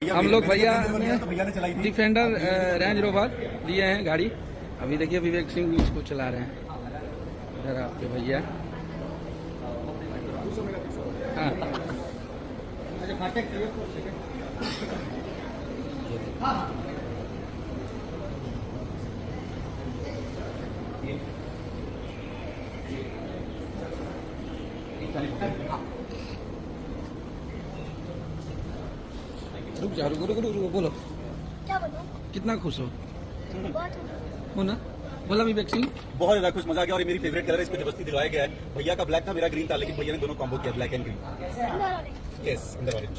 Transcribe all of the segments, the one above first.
हम लोग भैया डिफेंडर रेंज रोवर लिए हैं गाड़ी। अभी देखिए विवेक सिंह इसको चला रहे हैं। इधर आपके भैया रुक जा, रुको बोलो क्या बोलूं? कितना खुश हो? बहुत हो ना? बोला विवेक सिंह बहुत ज्यादा खुश, मजा आ गया। और ये मेरी फेवरेट कलर है, इसको जबरदस्ती दिलवाया गया है। भैया का ब्लैक था, मेरा ग्रीन था, लेकिन भैया ने दोनों कॉम्बो किया, ब्लैक एंड ग्रीन। यस, अंदर ऑरेंज।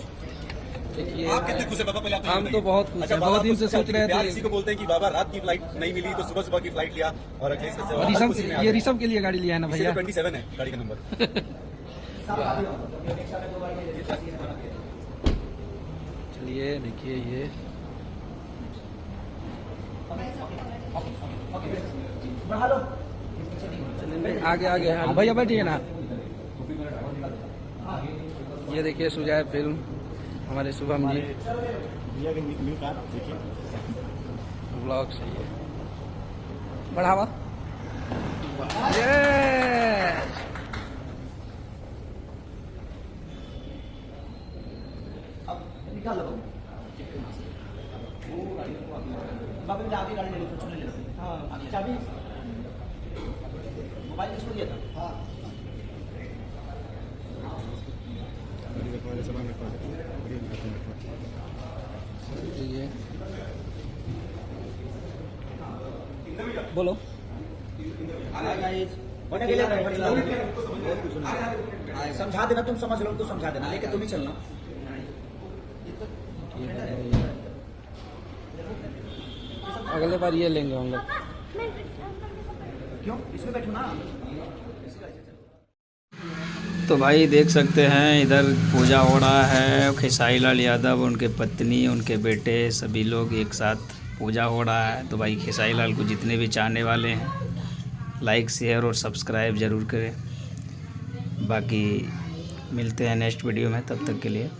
देखिए आप कितने खुश है बाबा? पहले आप हम तो बहुत खुश हैं, बहुत दिन से सोच रहे थे। किसी को बोलते हैं कि बाबा रात की फ्लाइट नहीं मिली तो सुबह की फ्लाइट लिया। और ये ऋषभ के लिए गाड़ी लिया है ना भैया? 27 है गाड़ी का नंबर। चलिए देखिए ये आगे भैया बैठिए ना। ये देखिए सुजाय फिल्म, हमारे शुभम जी ब्लॉग से ये बढ़ावा। चाबी मोबाइल किसको दिया था? बोलो समझा देना, तुम समझ लो तो समझा देना, लेकिन तुम ही चलना। अगले बार ये लेंगे हम लोग। क्यों? इसमें बैठो ना। तो भाई देख सकते हैं इधर पूजा हो रहा है। खेसारी लाल यादव, उनके पत्नी, उनके बेटे, सभी लोग एक साथ पूजा हो रहा है। तो भाई खेसारी लाल को जितने भी चाहने वाले हैं लाइक शेयर और सब्सक्राइब ज़रूर करें। बाकी मिलते हैं नेक्स्ट वीडियो में, तब तक के लिए